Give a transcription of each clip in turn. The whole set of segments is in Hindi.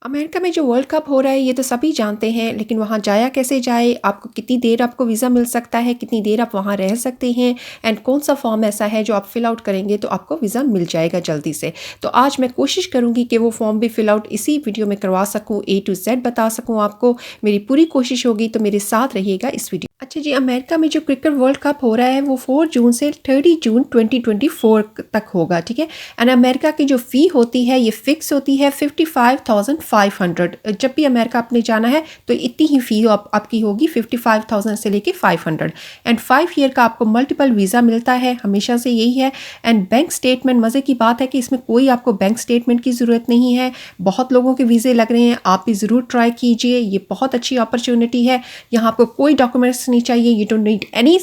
अमेरिका में जो वर्ल्ड कप हो रहा है ये तो सभी जानते हैं, लेकिन वहाँ जाया कैसे जाए, आपको कितनी देर आपको वीज़ा मिल सकता है, कितनी देर आप वहाँ रह सकते हैं, एंड कौन सा फॉर्म ऐसा है जो आप फिल आउट करेंगे तो आपको वीज़ा मिल जाएगा जल्दी से। तो आज मैं कोशिश करूँगी कि वो फॉर्म भी फिल आउट इसी वीडियो में करवा सकूँ, A to Z बता सकूँ आपको। मेरी पूरी कोशिश होगी, तो मेरे साथ रहिएगा इस वीडियो। अच्छा जी, अमेरिका में जो क्रिकेट वर्ल्ड कप हो रहा है वो 4 जून से 30 जून 2024 तक होगा, ठीक है। एंड अमेरिका की जो फ़ी होती है ये फ़िक्स होती है 55,500। जब भी अमेरिका आपने जाना है तो इतनी ही फ़ी आपकी होगी, 55,000 से लेके 500। एंड 5 ईयर का आपको मल्टीपल वीज़ा मिलता है, हमेशा से यही है। एंड बैंक स्टेटमेंट, मज़े की बात है कि इसमें कोई आपको बैंक स्टेटमेंट की ज़रूरत नहीं है। बहुत लोगों के वीज़े लग रहे हैं, आप भी ज़रूर ट्राई कीजिए, ये बहुत अच्छी अपॉर्चुनिटी है। यहाँ आपको कोई डॉक्यूमेंट्स नहीं चाहिए, you don't need any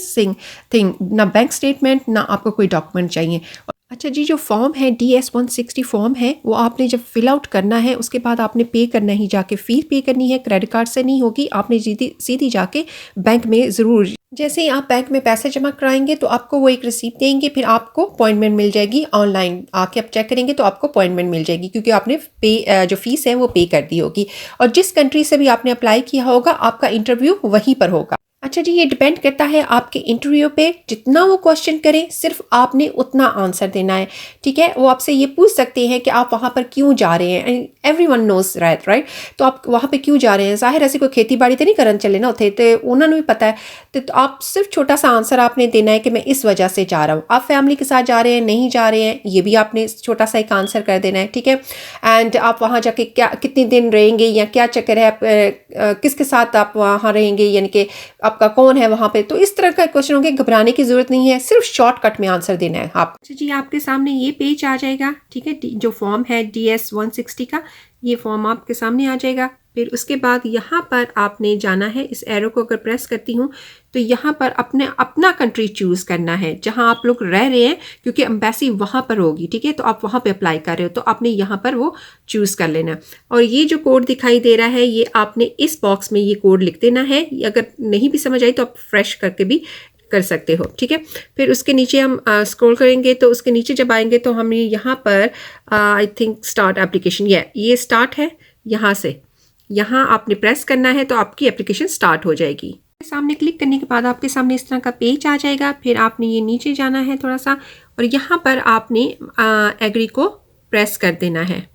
thing, ना बैंक स्टेटमेंट ना आपको कोई डॉक्यूमेंट चाहिए। अच्छा जी, जो फॉर्म है DS-160 फॉर्म है वो आपने जब फिल आउट करना है उसके बाद आपने पे करना ही, जाके फ़ीस पे करनी है, क्रेडिट कार्ड से नहीं होगी, आपने सीधी जाके बैंक में ज़रूर। जैसे ही आप बैंक में पैसे जमा कराएंगे तो आपको वो एक रिसीप्ट देंगे, फिर आपको अपॉइंटमेंट मिल जाएगी। ऑनलाइन आके आप चेक करेंगे तो आपको अपॉइंटमेंट मिल जाएगी, क्योंकि आपने जो फीस है वो पे कर दी होगी। और जिस कंट्री से भी आपने अप्लाई किया होगा आपका इंटरव्यू वहीं पर होगा। अच्छा जी, ये डिपेंड करता है आपके इंटरव्यू पे, जितना वो क्वेश्चन करें सिर्फ आपने उतना आंसर देना है, ठीक है। वो आपसे ये पूछ सकते हैं कि आप वहाँ पर क्यों जा रहे हैं, एवरीवन नोज राइट। तो आप वहाँ पे क्यों जा रहे हैं, ज़ाहिर ऐसी कोई खेती बाड़ी तो नहीं करन चले ना उथे, तो उन्होंने भी पता है। तो आप सिर्फ छोटा सा आंसर आपने देना है कि मैं इस वजह से जा रहा हूँ। आप फैमिली के साथ जा रहे हैं, नहीं जा रहे हैं, ये भी आपने छोटा सा एक आंसर कर देना है, ठीक है। एंड आप वहाँ जाके क्या कितने दिन रहेंगे या क्या चक्कर है, किसके साथ आप वहाँ रहेंगे, यानी कि आपका कौन है वहाँ पे। तो इस तरह का क्वेश्चन होंगे, घबराने की जरूरत नहीं है, सिर्फ शॉर्टकट में आंसर देना है आप। अच्छा जी, आपके सामने ये पेज आ जाएगा, ठीक है। जो फॉर्म है DS-160 का, ये फॉर्म आपके सामने आ जाएगा। फिर उसके बाद यहाँ पर आपने जाना है, इस एरो को अगर प्रेस करती हूँ तो यहाँ पर अपना कंट्री चूज़ करना है जहाँ आप लोग रह रहे हैं, क्योंकि एम्बेसी वहाँ पर होगी, ठीक है। तो आप वहाँ पे अप्लाई कर रहे हो तो आपने यहाँ पर वो चूज़ कर लेना। और ये जो कोड दिखाई दे रहा है ये आपने इस बॉक्स में ये कोड लिख देना है। अगर नहीं भी समझ आई तो आप फ्रेश करके भी कर सकते हो, ठीक है। फिर उसके नीचे हम स्क्रॉल करेंगे तो उसके नीचे जब आएंगे तो हमें यहाँ पर आई थिंक स्टार्ट एप्लीकेशन, ये स्टार्ट है, यहाँ से यहाँ आपने प्रेस करना है तो आपकी एप्लीकेशन स्टार्ट हो जाएगी। सामने क्लिक करने के बाद आपके सामने इस तरह का पेज आ जाएगा। फिर आपने ये नीचे जाना है थोड़ा सा और यहाँ पर आपने एग्री को प्रेस कर देना है।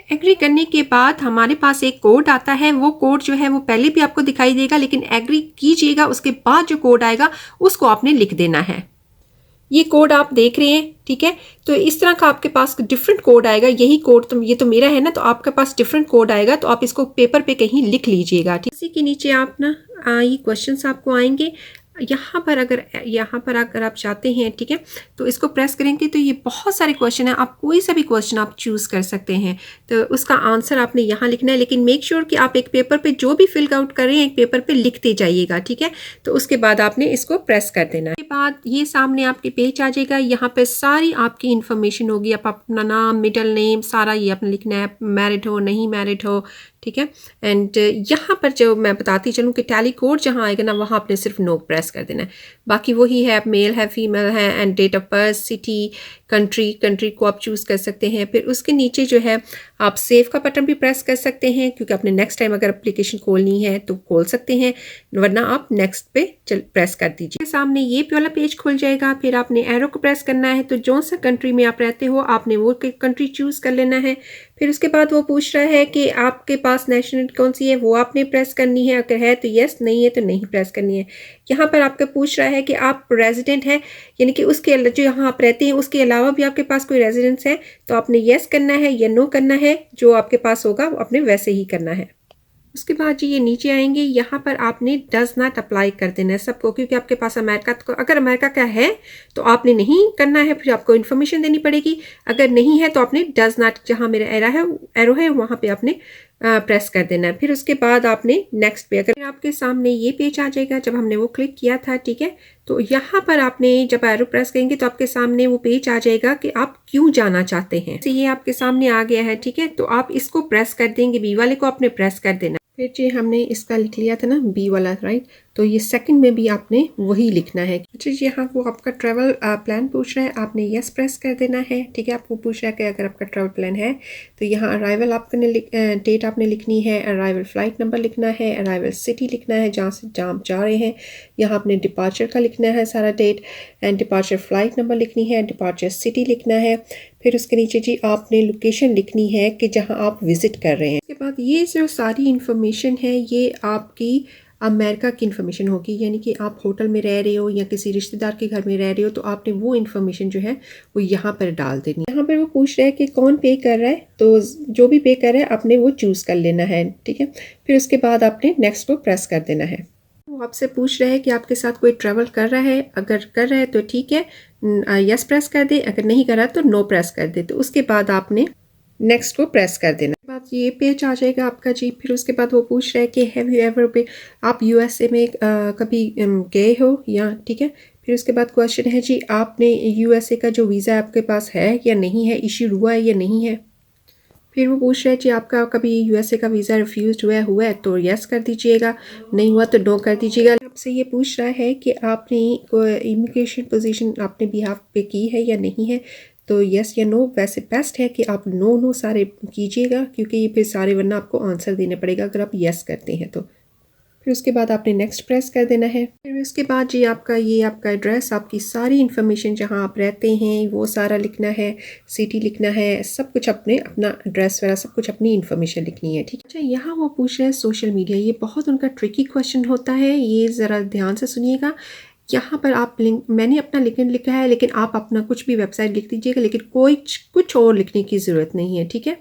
एग्री करने के बाद हमारे पास एक कोड आता है, वो कोड जो है वो पहले भी आपको दिखाई देगा, लेकिन एग्री कीजिएगा उसके बाद जो कोड आएगा उसको आपने लिख देना है। ये कोड आप देख रहे हैं, ठीक है। तो इस तरह का आपके पास डिफरेंट कोड आएगा, यही कोड तो ये तो मेरा है ना, तो आपके पास डिफरेंट कोड आएगा, तो आप इसको पेपर पे कहीं लिख लीजिएगा, ठीक है। इसी के नीचे आप ना ये क्वेश्चंस आपको आएंगे। यहाँ पर अगर आप चाहते हैं, ठीक है, तो इसको प्रेस करेंगे तो ये बहुत सारे क्वेश्चन है, आप कोई सा भी क्वेश्चन आप चूज़ कर सकते हैं। तो उसका आंसर आपने यहाँ लिखना है, लेकिन मेक श्योर कि आप एक पेपर पे जो भी फिल आउट कर रहे हैं एक पेपर पे लिखते जाइएगा, ठीक है। तो उसके बाद आपने इसको प्रेस कर देना है। उसके बाद ये सामने आपके पेज आ जाएगा, यहाँ पे सारी आपकी इन्फॉर्मेशन होगी। आप अपना नाम, मिडल नेम, सारा ये आपने लिखना है, मैरिड हो नहीं मैरिड हो, ठीक है। एंड यहाँ पर जो मैं बताती चलूँ कि टैली कोड जहाँ आएगा ना वहाँ आपने सिर्फ नो प्रेस कर देना है, बाकी वही है, मेल है फीमेल है, and date of birth, city, country को आप चूज़ कर सकते हैं। फिर उसके नीचे जो है आप सेव का बटन भी प्रेस कर सकते हैं, क्योंकि आपने नेक्स्ट टाइम अगर एप्लीकेशन खोलनी है तो खोल सकते हैं, वरना आप नेक्स्ट पे प्रेस कर दीजिए। सामने ये वाला पेज खुल जाएगा। फिर आपने एरो को प्रेस करना है, तो जो सा कंट्री में आप रहते हो आपने वो कंट्री चूज़ कर लेना है। फिर उसके बाद वो पूछ रहा है कि आपके पास नेशनलिटी कौन सी है, वो आपने प्रेस करनी है, अगर है तो यस, नहीं है तो नहीं प्रेस करनी है। यहाँ पर आपका पूछ रहा है कि आप रेजिडेंट हैं, यानी कि उसके जो यहाँ आप रहते हैं उसके अलावा भी आपके पास कोई रेजिडेंस है, तो आपने यस करना है या नो करना है, जो आपके पास होगा आपने वैसे ही करना है। उसके बाद जी ये नीचे आएंगे, यहाँ पर आपने डज नॉट अप्लाई कर देना है सबको, क्योंकि आपके पास अगर अमेरिका का है तो आपने नहीं करना है, फिर आपको इन्फॉर्मेशन देनी पड़ेगी। अगर नहीं है तो आपने डज नॉट, जहाँ मेरा एरो है वहाँ पे आपने प्रेस कर देना है। फिर उसके बाद आपने नेक्स्ट पे, अगर आपके सामने ये पेज आ जाएगा जब हमने वो क्लिक किया था, ठीक है। तो यहाँ पर आपने जब एरो प्रेस करेंगे तो आपके सामने वो पेज आ जाएगा कि आप क्यों जाना चाहते हैं। तो ये आपके सामने आ गया है, ठीक है। तो आप इसको प्रेस कर देंगे, बी वाले को आपने प्रेस कर देना। फिर जी हमने इसका लिख लिया था ना बी वाला, राइट। तो ये सेकंड में भी आपने वही लिखना है। अच्छा जी, यहाँ वो आपका ट्रैवल प्लान पूछ रहा है, आपने यस प्रेस कर देना है। ठीक है, आपको पूछ रहा है कि अगर आपका ट्रैवल प्लान है तो यहाँ अराइवल आपने डेट आपने लिखनी है, अराइवल फ़्लाइट नंबर लिखना है, अराइवल सिटी लिखना है जहाँ आप जा रहे हैं। यहाँ आपने डिपार्चर का लिखना है सारा date and departure flight number लिखनी है, डिपार्चर सिटी लिखना है। फिर उसके नीचे जी आपने लोकेशन लिखनी है कि जहाँ आप विज़िट कर रहे हैं। उसके बाद ये जो सारी इन्फॉर्मेशन है ये आपकी अमेरिका की इन्फॉर्मेशन होगी, यानी कि आप होटल में रह रहे हो या किसी रिश्तेदार के घर में रह रहे हो तो आपने वो इन्फॉर्मेशन जो है वो यहाँ पर डाल देनी है। यहाँ पर वो पूछ रहा है कि कौन पे कर रहा है, तो जो भी पे कर रहा है आपने वो चूज़ कर लेना है। ठीक है, फिर उसके बाद आपने नेक्स्ट को प्रेस कर देना है। वो आपसे पूछ रहा है कि आपके साथ कोई ट्रैवल कर रहा है, अगर कर रहा है तो ठीक है यस प्रेस कर दे, अगर नहीं कर रहा तो नो प्रेस कर दे। तो उसके बाद आपने नेक्स्ट को प्रेस कर देना। बाद ये पेज आ जाएगा आपका जी। फिर उसके बाद वो पूछ रहा है कि हैव यू एवर पे आप यूएसए में कभी गए हो या, ठीक है। फिर उसके बाद क्वेश्चन है जी आपने यूएसए का जो वीज़ा आपके पास है या नहीं है, इश्यू हुआ है या नहीं है। फिर वो पूछ रहे हैं जी आपका कभी यूएसए का वीज़ा रिफ्यूज़ हुआ है तो यस कर दीजिएगा, नहीं हुआ तो नो कर दीजिएगा। आपसे ये पूछ रहा है कि आपने इमिग्रेशन पोजीशन आपने बिहाफ पे की है या नहीं है, तो यस या नो। वैसे बेस्ट है कि आप नो सारे कीजिएगा क्योंकि ये फिर सारे वरना आपको आंसर देने पड़ेगा अगर आप यस करते हैं तो। फिर उसके बाद आपने नेक्स्ट प्रेस कर देना है। फिर उसके बाद जी आपका एड्रेस, आपकी सारी इन्फॉर्मेशन जहाँ आप रहते हैं वो सारा लिखना है, सिटी लिखना है, सब कुछ अपने अपना एड्रेस वगैरह सब कुछ अपनी इन्फॉर्मेशन लिखनी है। ठीक है। अच्छा, यहाँ वो पूछ रहे हैं सोशल मीडिया, ये बहुत उनका ट्रिकी क्वेश्चन होता है, ये ज़रा ध्यान से सुनिएगा। यहाँ पर आप लिंक, मैंने अपना लिखा है लेकिन आप अपना कुछ भी वेबसाइट लिख दीजिएगा, लेकिन कुछ और लिखने की ज़रूरत नहीं है। ठीक है।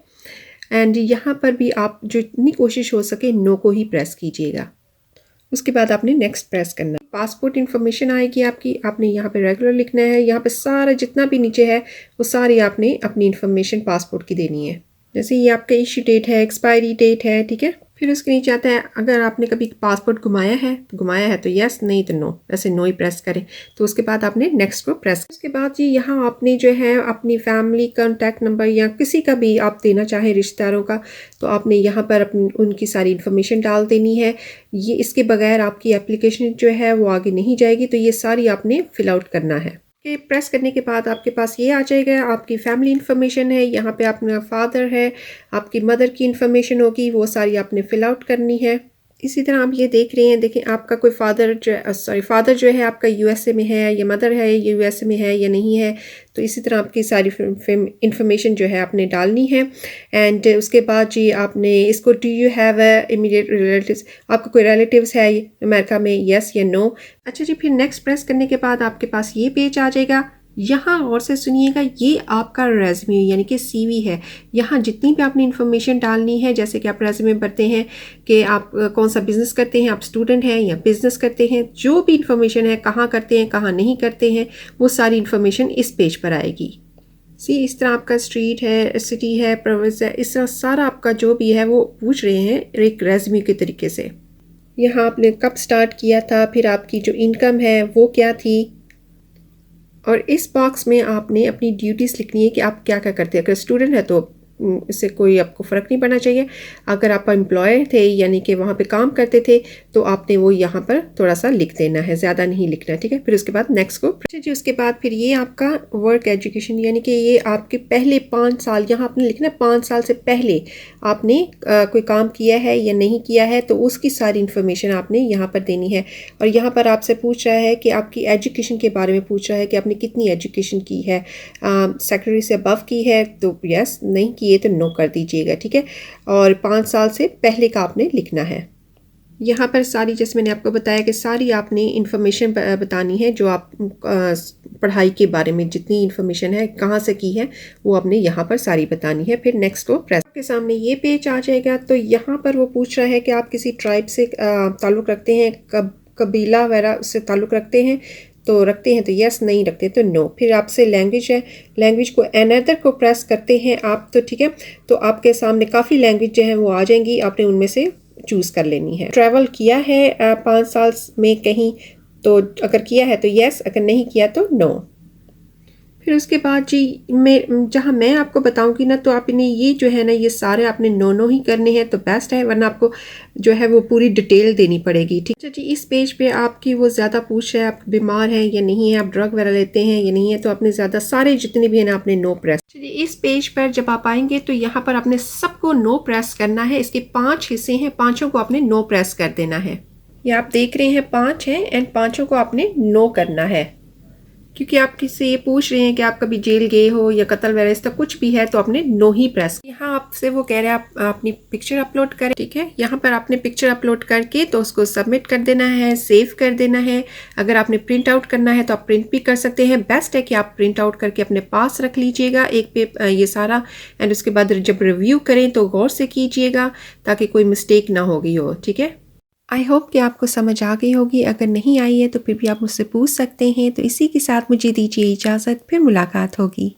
एंड यहाँ पर भी आप जितनी कोशिश हो सके नो को ही प्रेस कीजिएगा। उसके बाद आपने नेक्स्ट प्रेस करना है। पासपोर्ट इन्फॉर्मेशन आएगी आपकी, आपने यहाँ पे रेगुलर लिखना है। यहाँ पे सारा जितना भी नीचे है वो सारी आपने अपनी इन्फॉर्मेशन पासपोर्ट की देनी है। जैसे ये आपका इश्यू डेट है, एक्सपायरी डेट है। ठीक है। फिर उसके नीचे आता है अगर आपने कभी पासपोर्ट घुमाया है तो यस, नहीं तो नो। वैसे नो ही प्रेस करें। तो उसके बाद आपने नेक्स्ट को प्रेस। उसके बाद जी यहाँ आपने जो है अपनी फैमिली कॉन्टैक्ट नंबर या किसी का भी आप देना चाहें रिश्तेदारों का, तो आपने यहाँ पर अपनी उनकी सारी इन्फॉर्मेशन डाल देनी है। ये इसके बगैर आपकी एप्लीकेशन जो है वो आगे नहीं जाएगी, तो ये सारी आपने फिल आउट करना है। के प्रेस करने के बाद आपके पास ये आ जाएगा, आपकी फैमिली इन्फॉर्मेशन है। यहाँ पे आपका फादर है, आपकी मदर की इन्फॉर्मेशन होगी, वो सारी आपने फिल आउट करनी है। इसी तरह आप ये देख रहे हैं, देखें आपका कोई फादर जो है आपका यूएसए में है या मदर है यूएसए में है या नहीं है। तो इसी तरह आपकी सारी इन्फॉर्मेशन जो है आपने डालनी है। एंड उसके बाद जी आपने इसको do you have immediate relatives, आपका कोई रिलेटिव्स है अमेरिका में, यस या नो। अच्छा जी, फिर नेक्स्ट प्रेस करने के बाद आपके पास ये पेज आ जाएगा। यहाँ और से सुनिएगा, ये आपका रेज़्यूमे यानी कि सीवी है। यहाँ जितनी भी आपने इन्फॉर्मेशन डालनी है, जैसे कि आप रेज़्यूमे भरते हैं कि आप कौन सा बिज़नेस करते हैं, आप स्टूडेंट हैं या बिज़नेस करते हैं, जो भी इन्फॉर्मेशन है, कहाँ करते हैं कहाँ नहीं करते हैं, वो सारी इन्फॉर्मेशन इस पेज पर आएगी। इस तरह आपका स्ट्रीट है, सिटी है, प्रोविंस है, इस तरह सारा आपका जो भी है वो पूछ रहे हैं एक रेज़्यूमे के तरीके से। यहाँ आपने कब स्टार्ट किया था, फिर आपकी जो इनकम है वो क्या थी, और इस बॉक्स में आपने अपनी ड्यूटीज़ लिखनी है कि आप क्या क्या करते हैं। अगर स्टूडेंट है तो इससे कोई आपको फ़र्क नहीं पड़ना चाहिए। अगर आप एम्प्लॉयर थे यानी कि वहाँ पे काम करते थे तो आपने वो यहाँ पर थोड़ा सा लिख देना है, ज़्यादा नहीं लिखना। ठीक है। फिर उसके बाद नेक्स्ट को। अच्छा जी, उसके बाद फिर ये आपका वर्क एजुकेशन यानी कि ये आपके पहले 5 साल यहाँ आपने लिखना है। 5 साल से पहले आपने कोई काम किया है या नहीं किया है, तो उसकी सारी इन्फॉर्मेशन आपने यहाँ पर देनी है। और यहाँ पर आपसे पूछ रहा है कि आपकी एजुकेशन के बारे में पूछ रहा है कि आपने कितनी एजुकेशन की है। सेकेंडरी से अबव की है तो यस, नहीं की तो नो कर दीजिएगा। ठीक है। और 5 साल से पहले का आपने लिखना है। यहाँ पर सारी, जैसे मैंने आपको बताया कि सारी आपने इन्फॉर्मेशन बतानी है जो आप पढ़ाई के बारे में जितनी इन्फॉर्मेशन है, कहाँ से की है, वो आपने यहाँ पर सारी बतानी है। फिर नेक्स्ट को प्रेस के सामने ये पेज आ जाएगा। तो यहाँ पर वो पूछ रहा है कि आप किसी ट्राइब से ताल्लुक़ रखते हैं, कबीला वगैरह से ताल्लुक़ रखते हैं, तो रखते हैं तो यस, नहीं रखते तो नो। फिर आपसे लैंग्वेज है, लैंग्वेज को अनदर को प्रेस करते हैं आप, तो ठीक है। तो आपके सामने काफ़ी लैंग्वेज जो है वो आ जाएंगी, आपने उनमें से चूज़ कर लेनी है। ट्रैवल किया है 5 साल में कहीं, तो अगर किया है तो यस, अगर नहीं किया तो नो। फिर उसके बाद जी मैं जहाँ मैं आपको बताऊंगी ना, तो आपने ये जो है ना, ये सारे आपने नो ही करने हैं तो बेस्ट है, वरना आपको जो है वो पूरी डिटेल देनी पड़ेगी। ठीक है जी। इस पेज पे आपकी वो ज़्यादा पूछ रहा है आप बीमार हैं या नहीं है, आप ड्रग वगैरह लेते हैं या नहीं है, तो आपने ज़्यादा सारे जितने भी है ना आपने नो प्रेस। चलिए इस पेज पर जब आप आएंगे तो यहाँ पर आपने सबको नो प्रेस करना है। इसके 5 हिस्से हैं, पाँचों को आपने नो प्रेस कर देना है। ये आप देख रहे हैं 5 हैं एंड पाँचों को आपने नो करना है, क्योंकि आप किसी ये पूछ रहे हैं कि आप कभी जेल गए हो या कत्ल वगैरह इस तरह कुछ भी है तो आपने नो ही प्रेस। यहाँ आपसे वो कह रहे हैं आप अपनी पिक्चर अपलोड करें। ठीक है, यहाँ पर आपने पिक्चर अपलोड करके तो उसको सबमिट कर देना है, सेव कर देना है। अगर आपने प्रिंट आउट करना है तो आप प्रिंट भी कर सकते हैं। बेस्ट है कि आप प्रिंट आउट करके अपने पास रख लीजिएगा एक पेपर ये सारा, एंड उसके बाद जब रिव्यू करें तो गौर से कीजिएगा ताकि कोई मिस्टेक ना हो गई हो। ठीक है, आई होप कि आपको समझ आ गई होगी। अगर नहीं आई है तो फिर भी आप मुझसे पूछ सकते हैं। तो इसी के साथ मुझे दीजिए इजाज़त, फिर मुलाकात होगी।